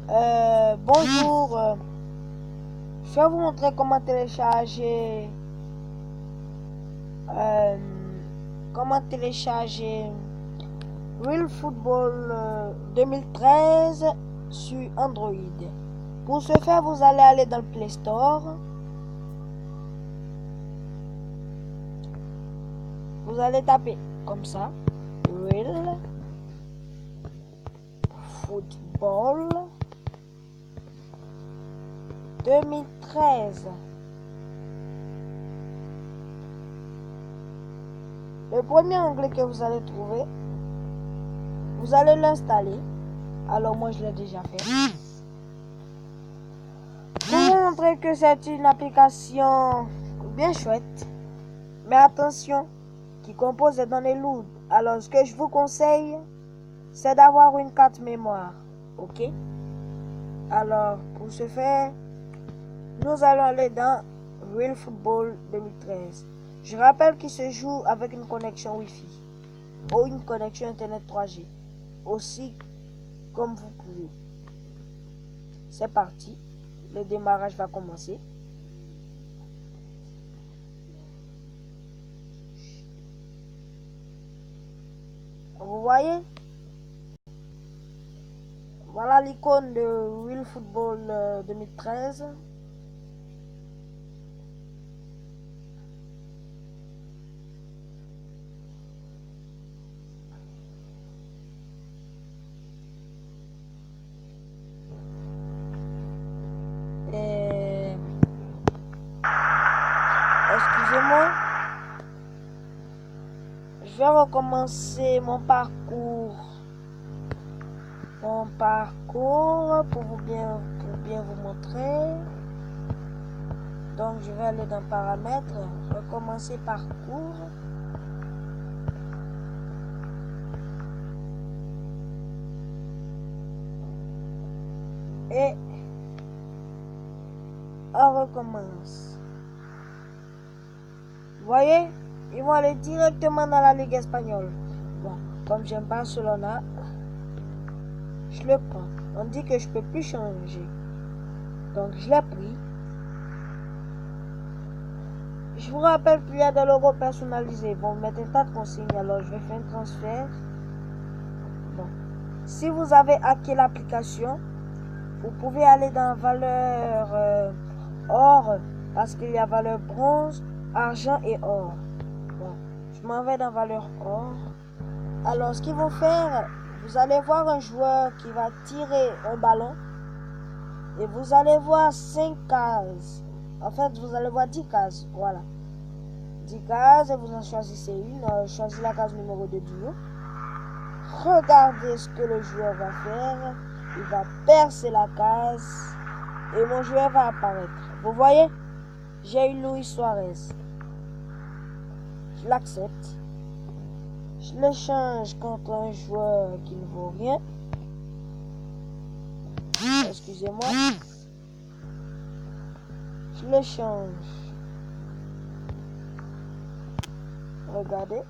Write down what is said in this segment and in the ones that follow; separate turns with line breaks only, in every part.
Bonjour, je vais vous montrer euh, comment télécharger Real Football 2013 sur Android. Pour ce faire, vous allez aller dans le Play Store. Vous allez taper comme ça, Real Football 2013. Le premier onglet que vous allez trouver, vous allez l'installer. Alors moi je l'ai déjà fait. Pour vous montrer que c'est une application bien chouette, mais attention, qui compose des données lourdes. Alors ce que je vous conseille, c'est d'avoir une carte mémoire. Ok? Alors pour ce faire, nous allons aller dans Real Football 2013. Je rappelle qu'il se joue avec une connexion Wi-Fi ou une connexion Internet 3G. Aussi comme vous pouvez. C'est parti. Le démarrage va commencer. Vous voyez? Voilà l'icône de Real Football 2013. Excusez-moi. Je vais recommencer mon parcours pour bien vous montrer. Donc je vais aller dans paramètres, recommencer parcours. Et on recommence. Vous voyez, ils vont aller directement dans la Ligue espagnole. Bon, comme j'aime Barcelona, je le prends. On dit que je peux plus changer. Donc je l'ai pris. Je vous rappelle qu'il y a des logos personnalisés. Bon, mettre un tas de consignes. Alors je vais faire un transfert. Bon. Si vous avez hacké l'application, vous pouvez aller dans valeur or, parce qu'il y a valeur bronze, argent et or. Bon, je m'en vais dans valeur or. Alors ce qu'ils vont faire, vous allez voir un joueur qui va tirer un ballon et vous allez voir 5 cases. En fait, vous allez voir 10 cases. Voilà. 10 cases et vous en choisissez une. Choisissez la case numéro 2 du haut. Regardez ce que le joueur va faire. Il va percer la case et mon joueur va apparaître. Vous voyez? J'ai eu Luis Suarez. Je l'accepte. Je l'échange contre un joueur qui ne vaut rien. Excusez-moi. Je l'échange. Regardez.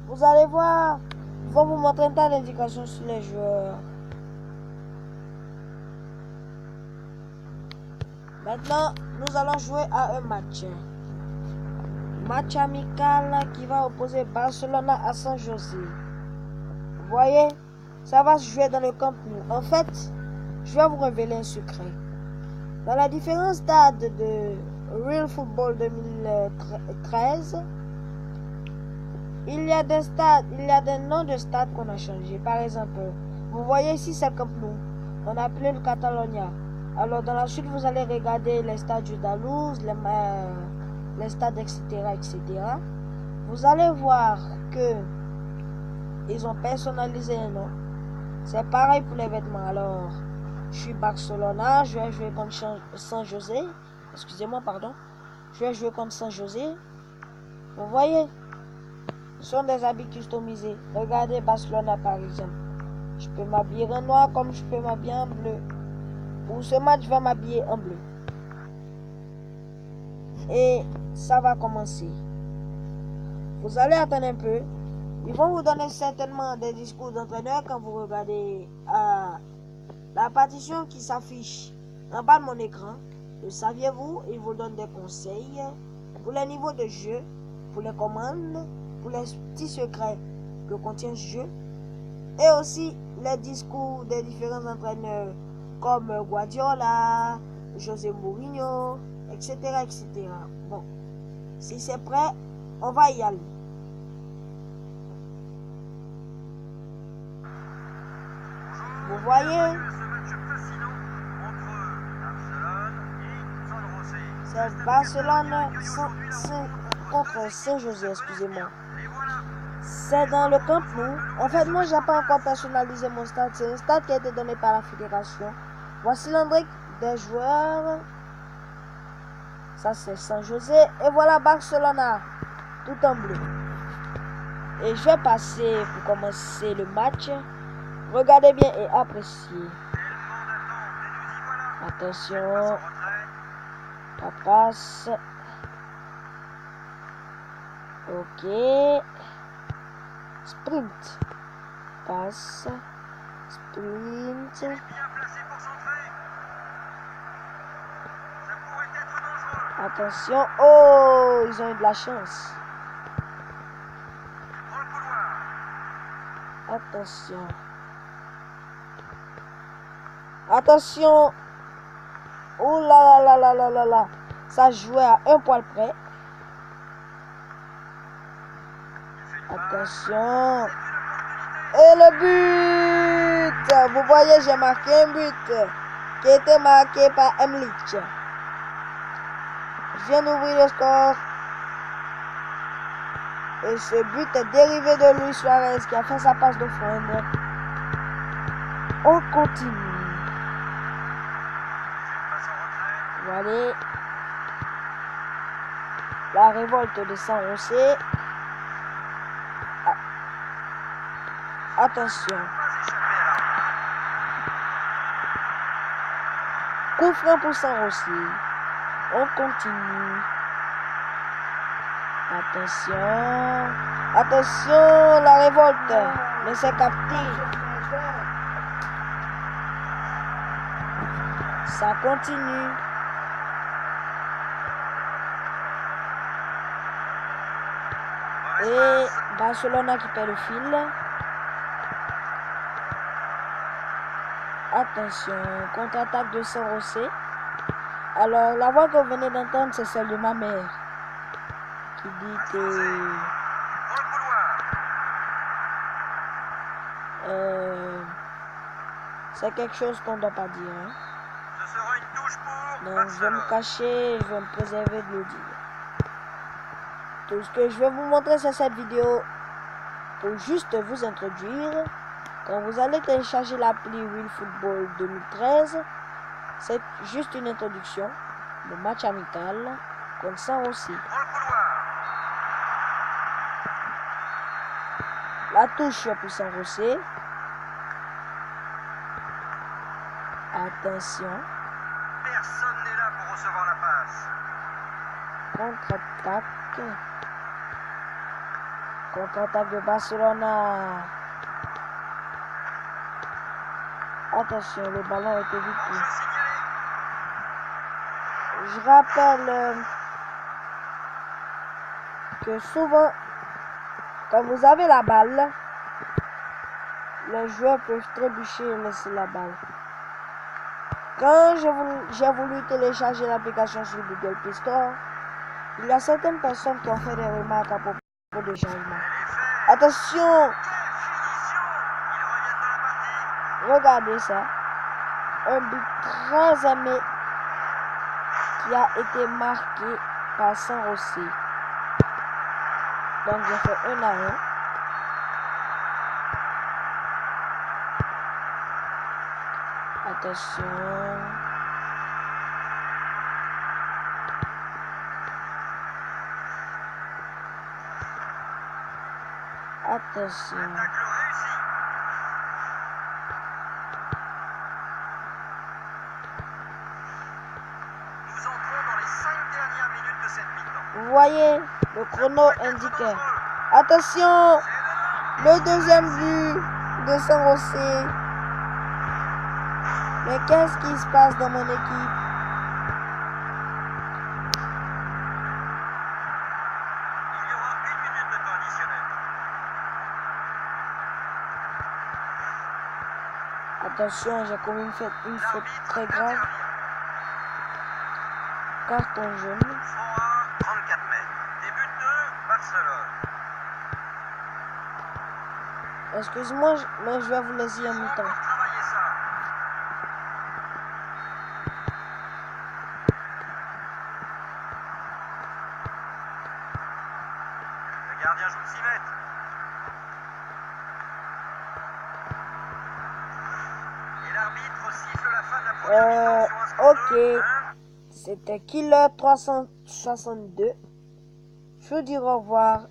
Vous allez voir. Ils vont vous montrer un tas d'indications sur les joueurs. Maintenant, nous allons jouer à un match. Match amical qui va opposer Barcelona à San José. Vous voyez, ça va se jouer dans le Camp Nou. En fait, je vais vous révéler un secret. Dans la différents stades de Real Football 2013, il y a des noms de stades qu'on a changé. Par exemple, vous voyez ici c'est le Camp Nou. On a appelé le Catalonia. Alors dans la suite, vous allez regarder les stades Udalouz, les stades, etc., etc. Vous allez voir que ils ont personnalisé un nom. C'est pareil pour les vêtements. Alors, je suis Barcelona, je vais jouer contre San José. Excusez-moi, pardon. Je vais jouer contre San José. Vous voyez, ce sont des habits customisés. Regardez Barcelona par exemple. Je peux m'habiller en noir comme je peux m'habiller en bleu. Pour ce match, je vais m'habiller en bleu. Et ça va commencer. Vous allez attendre un peu. Ils vont vous donner certainement des discours d'entraîneur quand vous regardez la partition qui s'affiche en bas de mon écran. Le saviez-vous? Ils vous donnent des conseils pour les niveaux de jeu, pour les commandes, pour les petits secrets que contient ce jeu, et aussi les discours des différents entraîneurs comme Guardiola, José Mourinho, etc., etc. Bon, si c'est prêt, on va y aller. Vous voyez, c'est Barcelone contre Saint-José, excusez-moi. C'est dans le Camp Nou. En fait, moi, j'ai pas encore personnalisé mon stade. C'est un stade qui a été donné par la fédération. Voici l'endroit des joueurs. Ça, c'est Saint-José. Et voilà Barcelona, tout en bleu. Et je vais passer pour commencer le match. Regardez bien et appréciez. Attention. La passe. Ok. Sprint. Passe. Sprint. Attention. Oh, ils ont eu de la chance. Attention. Attention. Oh là là là là là là. Ça jouait à un poil près. Attention. Et le but. Vous voyez, j'ai marqué un but qui a été marqué par Emlich. Je viens d'ouvrir le score. Et ce but est dérivé de Luis Suarez qui a fait sa passe de fond. On continue. Voilà. La révolte de San José. Attention. Coup franc pour San José. On continue. Attention. Attention, la révolte. Mais c'est capté. Ça continue. Et Barcelona qui perd le fil. Attention, contre-attaque de San José. Alors, la voix que vous venez d'entendre, c'est celle de ma mère. Qui dit que... c'est quelque chose qu'on ne doit pas dire. Hein. Donc, je vais me cacher, je vais me préserver de le dire. Tout ce que je vais vous montrer, c'est cette vidéo pour juste vous introduire. Quand vous allez télécharger l'appli Real Football 2013, c'est juste une introduction. Le match amical contre San José. La touche pour San José. Attention.
Personne n'est là pour recevoir la passe.
Contre-attaque. Contre-attaque de Barcelona. Attention, le ballon a été vite. Je rappelle que souvent, quand vous avez la balle, les joueurs peuvent trébucher et laisser la balle. Quand j'ai voulu télécharger l'application sur Google Play Store, il y a certaines personnes qui ont fait des remarques à propos des changements. Attention! Regardez ça. Un but très aimé qui a été marqué par San José. Donc j'ai fait 1-1. Attention. Attention. Vous voyez le chrono indiqué. Attention. Le deuxième but de San José. Mais qu'est-ce qui se passe dans mon équipe?
Il y aura 1 minute de temps additionnel.
Attention, j'ai quand même fait une faute
L'arbitre
très grave.
intervient.
Carton jaune.
Fond 1, 34 mètres. Début 2, Barcelone.
Excuse-moi, mais je vais vous laisser en
Ils vont
mi-temps.
encore travailler ça. Le gardien joue de 6 mètres. Et l'arbitre siffle la fin de la première mi-temps sur un score
ok.
de 1.
C'était Killer 362. Je vous dis au revoir